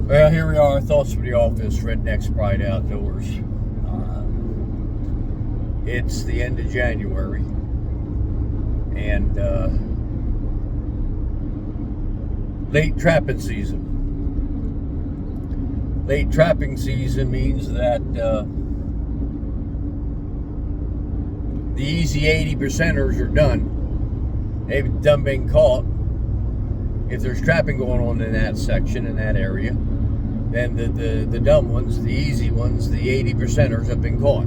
Well, here we are, thoughts from the office, Redneck's Pride Outdoors. It's the end of January, and late trapping season. Late trapping season means that the easy 80%ers are done. They've done been caught. If there's trapping going on in that section, in that area, then the dumb ones, the easy ones, the 80%ers have been caught.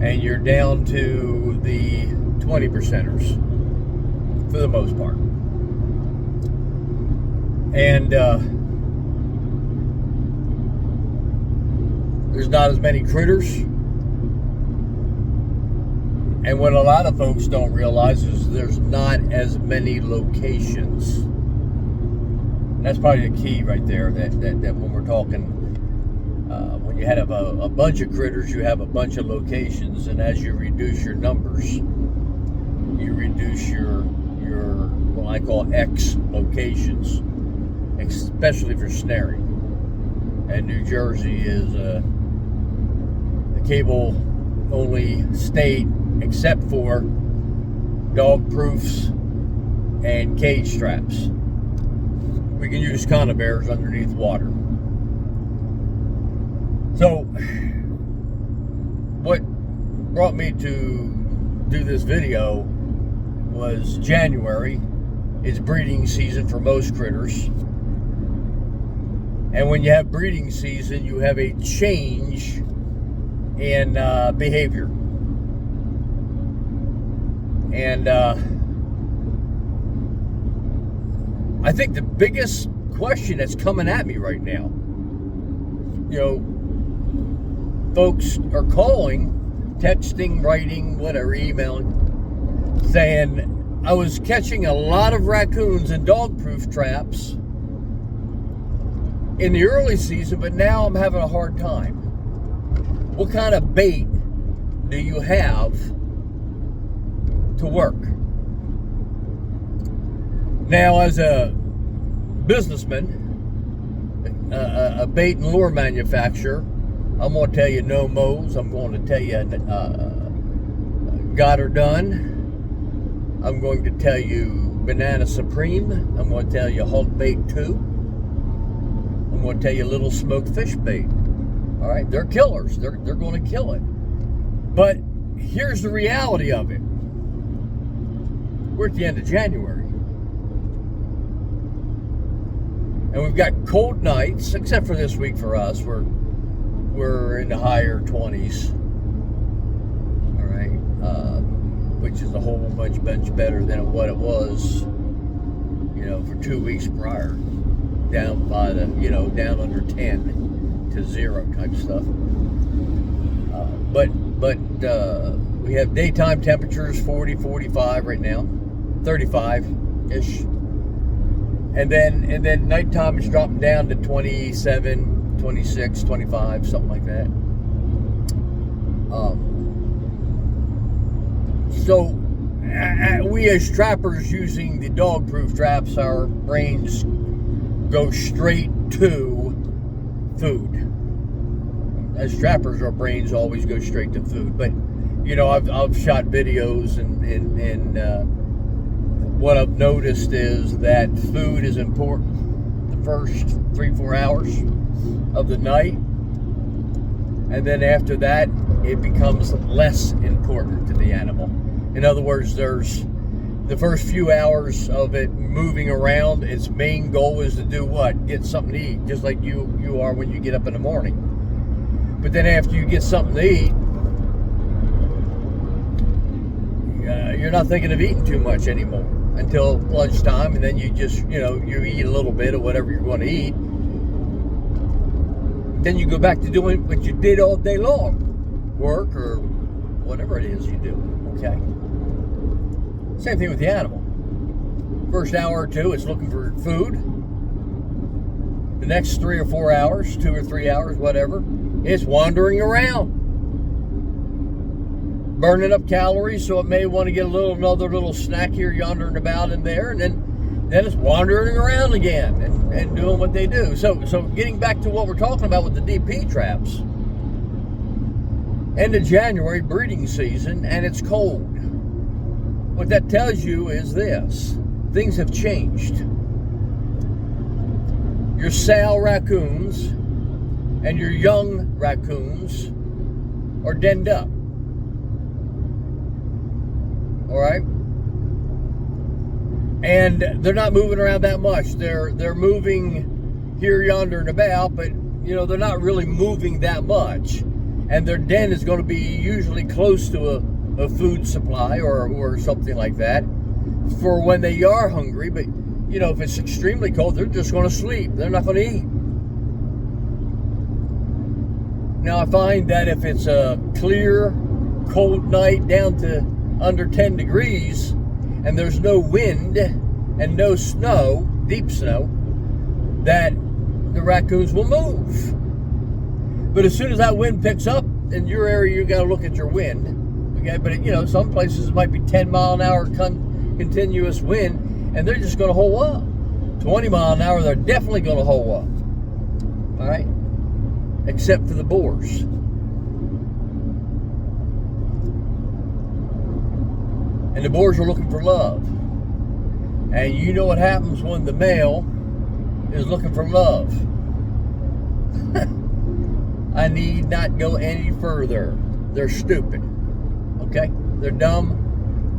And you're down to the 20%ers for the most part. And there's not as many critters. And what a lot of folks don't realize is there's not as many locations. That's probably the key right there, that when we're talking, when you have a bunch of critters, you have a bunch of locations, and as you reduce your numbers, you reduce your what I call X locations, especially for snaring. And New Jersey is the cable-only state, except for dog proofs and cage traps. We can use conibears underneath water. So, what brought me to do this video was January. It's breeding season for most critters. And when you have breeding season, you have a change in behavior. And I think the biggest question that's coming at me right now, folks are calling, texting, writing, whatever, emailing, saying, I was catching a lot of raccoons in dog-proof traps in the early season, but now I'm having a hard time. What kind of bait do you have to work? Now, as a businessman, a bait and lure manufacturer, I'm going to tell you no mows. I'm going to tell you got her done. I'm going to tell you Banana Supreme. I'm going to tell you Hulk Bait 2. I'm going to tell you Little Smoked Fish Bait. All right, they're killers. They're going to kill it. But here's the reality of it. We're at the end of January. And we've got cold nights, except for this week for us. We're in the higher 20s. All right. Which is a whole bunch better than what it was, for 2 weeks prior. Down by down under 10 to 0 type stuff. But we have daytime temperatures 40, 45 right now, 35-ish. And then nighttime is dropping down to 27, 26, 25, something like that. So we as trappers using the dog-proof traps, our brains go straight to food. As trappers, our brains always go straight to food. But I've shot videos, and what I've noticed is that food is important the first 3-4 hours of the night, and then after that it becomes less important to the animal. In other words, there's the first few hours of it moving around. Its main goal is to do what? Get something to eat, just like you are when you get up in the morning. But then after you get something to eat, you're not thinking of eating too much anymore until lunchtime, and then you just, you eat a little bit of whatever you're going to eat. Then you go back to doing what you did all day long, work or whatever it is you do, okay? Same thing with the animal. First hour or two, it's looking for food. The next 3 or 4 hours, 2 or 3 hours, whatever, it's wandering around, burning up calories, so it may want to get another little snack here, yonder, and about in there, and then it's wandering around again, and doing what they do. So getting back to what we're talking about with the DP traps. End of January, breeding season, and it's cold. What that tells you is this: things have changed. Your sow raccoons and your young raccoons are denned up. All right? And they're not moving around that much. They're moving here, yonder, and about, but they're not really moving that much. And their den is going to be usually close to a food supply or something like that for when they are hungry. But if it's extremely cold, they're just going to sleep. They're not going to eat. Now I find that if it's a clear, cold night down to under 10 degrees and there's no wind and no snow, deep snow, that the raccoons will move. But as soon as that wind picks up in your area, you got to look at your wind. Okay, but some places it might be 10 mile an hour continuous wind, and they're just going to hole up. 20 mile an hour, they're definitely going to hole up. All right, except for the boars. And the boars are looking for love. And you know what happens when the male is looking for love. I need not go any further. They're stupid. Okay? They're dumb.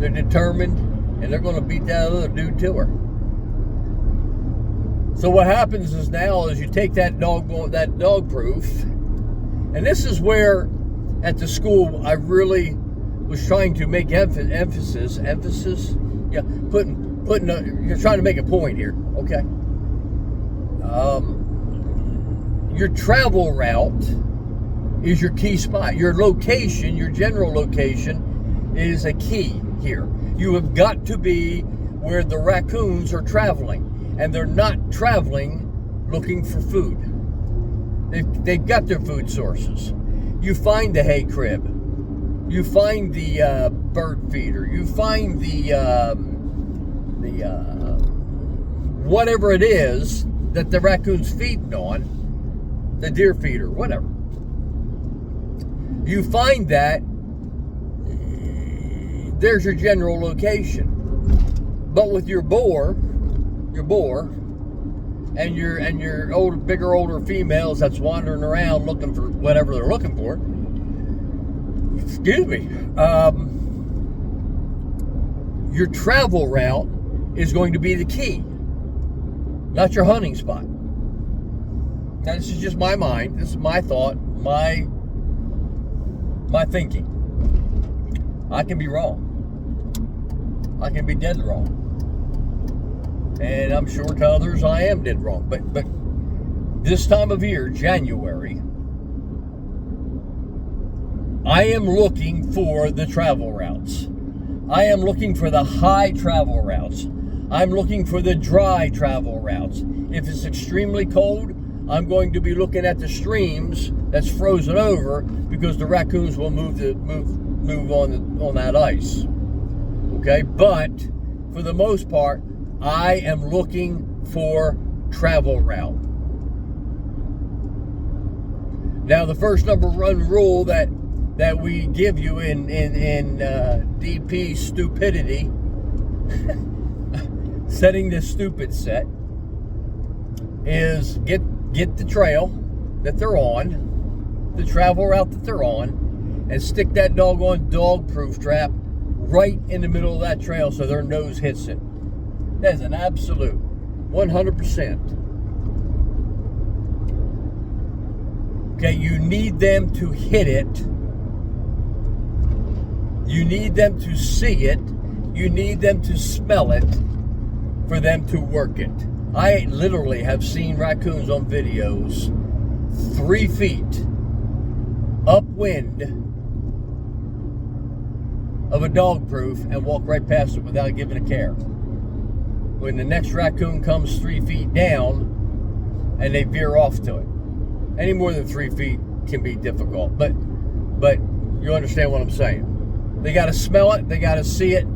They're determined. And they're going to beat that other dude to her. So what happens is now is you take that dog proof. And this is where at the school I really was trying to make emphasis. Yeah, you're trying to make a point here. Okay? Your travel route is your key spot. Your location, your general location, is a key here. You have got to be where the raccoons are traveling, and they're not traveling looking for food. They've got their food sources. You find the hay crib. You find the bird feeder. You find the whatever it is that the raccoon's feeding on. The deer feeder, whatever. You find that, there's your general location. But with your boar, and your bigger, older females that's wandering around looking for whatever they're looking for, excuse me, your travel route is going to be the key, not your hunting spot. Now, this is just my mind. This is my thought, my thinking. I can be wrong. I can be dead wrong. And I'm sure to others I am dead wrong. But this time of year, January, I am looking for the travel routes. I am looking for the high travel routes. I'm looking for the dry travel routes. If it's extremely cold, I'm going to be looking at the streams that's frozen over because the raccoons will move on that ice. Okay, but for the most part, I am looking for travel route. Now, the first number one rule that we give you in DP stupidity, setting this stupid set, is get the trail that they're on, the travel route that they're on, and stick that doggone dog-proof trap right in the middle of that trail so their nose hits it. That is an absolute 100%. Okay, you need them to hit it. You need them to see it. You need them to smell it for them to work it. I literally have seen raccoons on videos 3 feet upwind of a dog proof and walk right past it without giving a care. When the next raccoon comes 3 feet down and they veer off to it. Any more than 3 feet can be difficult, but you understand what I'm saying. They got to smell it, they got to see it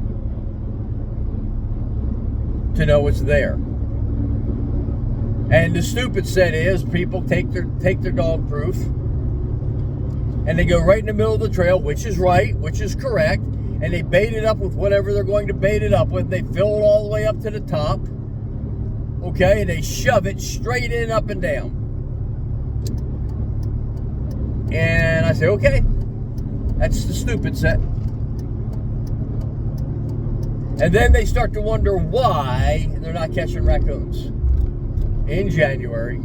to know it's there. And the stupid set is people take their dog proof and they go right in the middle of the trail, which is right, which is correct, and they bait it up with whatever they're going to bait it up with. They fill it all the way up to the top, okay, and they shove it straight in, up and down. And I say, okay, that's the stupid set. And then they start to wonder why they're not catching raccoons in January,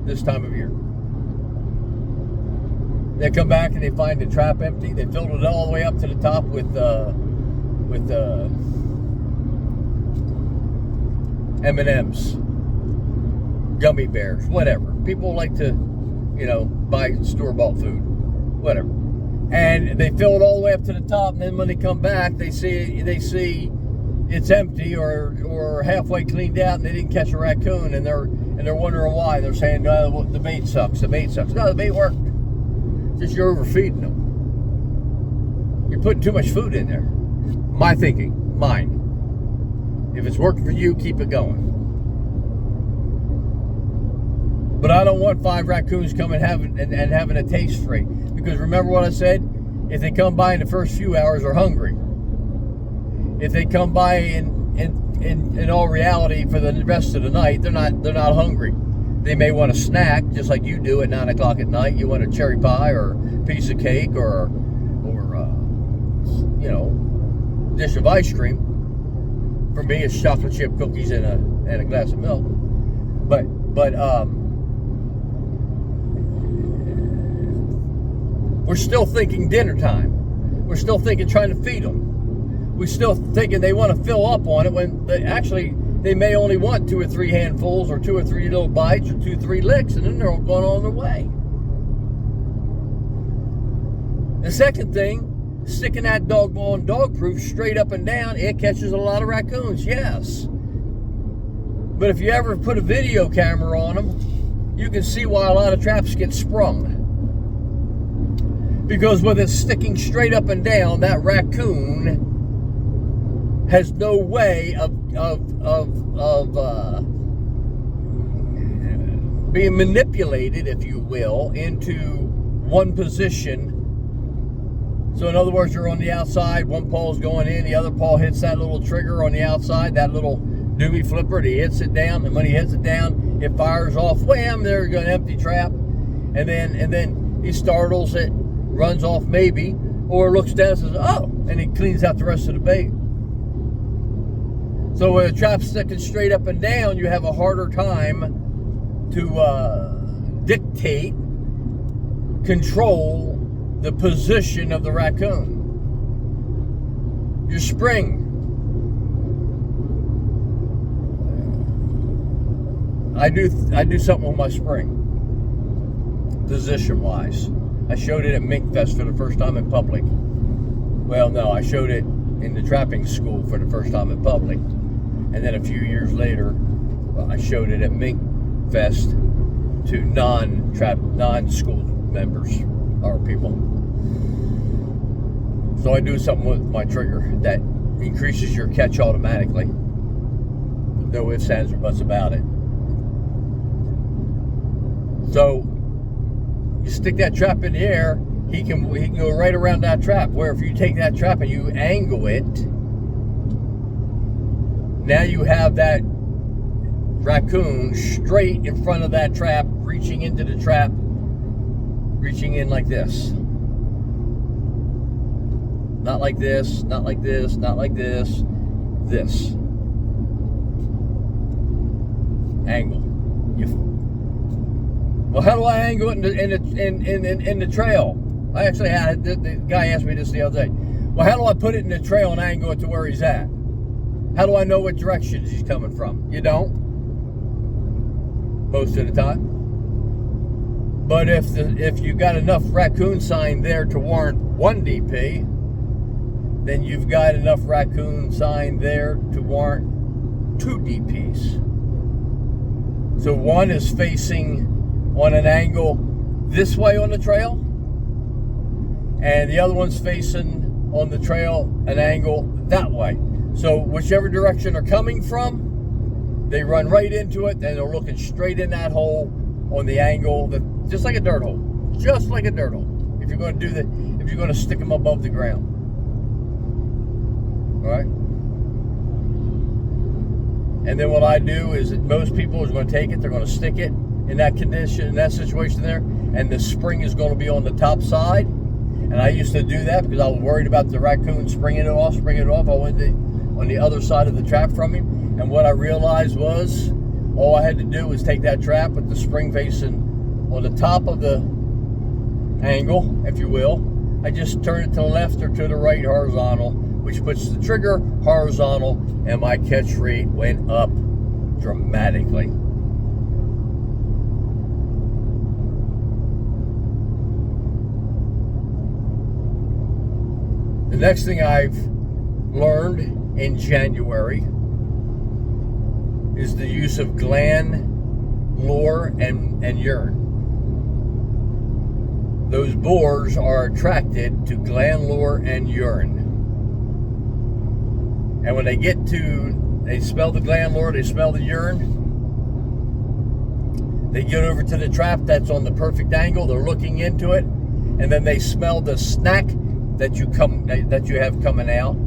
this time of year. They come back and they find the trap empty. They filled it all the way up to the top with M&Ms, gummy bears, whatever. People like to, buy store-bought food, whatever. And they fill it all the way up to the top, and then when they come back, they see it's empty or halfway cleaned out, and they didn't catch a raccoon, and they're wondering why. They're saying, "No, the bait sucks. The bait sucks." No, the bait worked. Just you're overfeeding them. You're putting too much food in there. My thinking, mine. If it's working for you, keep it going. But I don't want 5 raccoons coming having a taste free. Because remember what I said? If they come by in the first few hours, they're hungry. If they come by in all reality for the rest of the night, they're not hungry. They may want a snack, just like you do at 9 o'clock at night. You want a cherry pie or a piece of cake or dish of ice cream. For me, it's chocolate chip cookies and a glass of milk. But we're still thinking dinner time. We're still thinking trying to feed them. We're still thinking they want to fill up on it when they may only want 2 or 3 handfuls or 2 or 3 little bites or 2 or 3 licks, and then they're all going on their way. The second thing, sticking that doggone dog proof straight up and down, it catches a lot of raccoons, yes. But if you ever put a video camera on them, you can see why a lot of traps get sprung. Because with it sticking straight up and down, that raccoon has no way of being manipulated, if you will, into one position. So in other words, you're on the outside, one paw's going in, the other paw hits that little trigger on the outside, that little doobie flipper, he hits it down, and when he hits it down, it fires off, wham, there's an empty trap, and then he startles it, runs off maybe, or looks down and says, oh, and he cleans out the rest of the bait. So with a trap sticking straight up and down, you have a harder time to dictate, control the position of the raccoon. Your spring. I do something with my spring, position-wise. I showed it at Mink Fest for the first time in public. Well, no, I showed it in the trapping school for the first time in public. And then a few years later, I showed it at Mink Fest to non-school members or people. So I do something with my trigger that increases your catch automatically. No ifs, ands, or buts about it. So you stick that trap in the air, he can go right around that trap. Where if you take that trap and you angle it, now you have that raccoon straight in front of that trap, reaching into the trap, reaching in like this. Not like this, not like this, not like this. This. Angle. Well, how do I angle it in the trail? I actually had the guy asked me this the other day. Well, how do I put it in the trail and angle it to where he's at? How do I know what directions he's coming from? You don't, most of the time. But if you got enough raccoon sign there to warrant 1 DP, then you've got enough raccoon sign there to warrant 2 DPs. So one is facing on an angle this way on the trail, and the other one's facing on the trail an angle that way. So whichever direction they're coming from, They run right into it, and they're looking straight in that hole on the angle, just like a dirt hole. Just like a dirt hole. If you're going to do that, if you're going to stick them above the ground. All right? And then what I do is that most people are going to take it, they're going to stick it in that condition, in that situation there, and the spring is going to be on the top side. And I used to do that because I was worried about the raccoon springing it off. I went on the other side of the trap from him. And what I realized was all I had to do was take that trap with the spring facing on the top of the angle, if you will. I just turn it to the left or to the right horizontal, which puts the trigger horizontal, and my catch rate went up dramatically. The next thing I've learned in January is the use of gland, lure, and urine. Those boars are attracted to gland, lure, and urine. And when they they smell the gland, lure, they smell the urine, they get over to the trap that's on the perfect angle, they're looking into it, and then they smell the snack that you have coming out.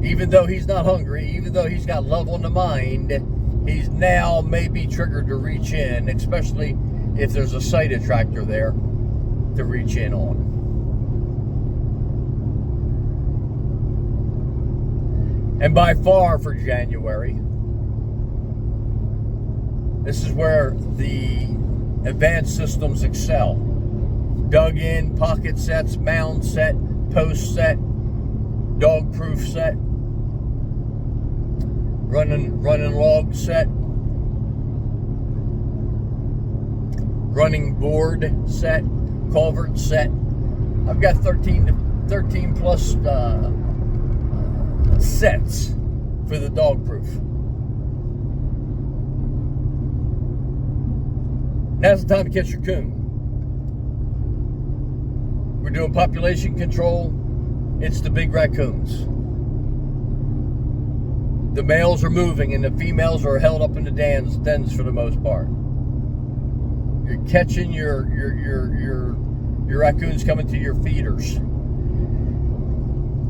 Even though he's not hungry, even though he's got love on the mind, he's now maybe triggered to reach in, especially if there's a sight attractor there to reach in on. And by far for January, this is where the advanced systems excel. Dug in, pocket sets, mound set, post set, dog proof set, running log set, running board set, culvert set. I've got 13 plus sets for the dog proof. Now's the time to catch your coon. We're doing population control. It's the big raccoons. The males are moving and the females are held up in the dens for the most part. You're catching your raccoons coming to your feeders.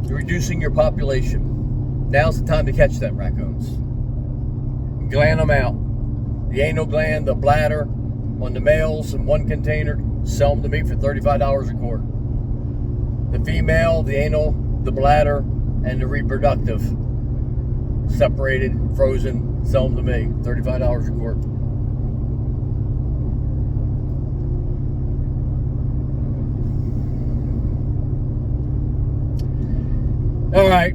You're reducing your population. Now's the time to catch them raccoons. Gland them out. The anal gland, the bladder on the males in one container, sell them to me for $35 a quart. The female, the anal, the bladder, and the reproductive, separated, frozen, sell them to me, $35 a quart. All right.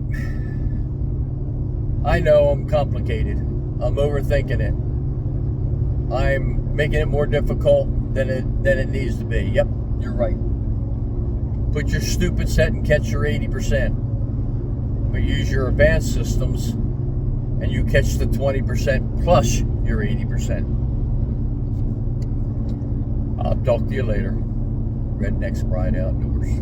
I know I'm complicated. I'm overthinking it. I'm making it more difficult than it needs to be. Yep, you're right. Put your stupid set and catch your 80%. But use your advanced systems and you catch the 20% plus your 80%. I'll talk to you later. Redneck's Bride Outdoors.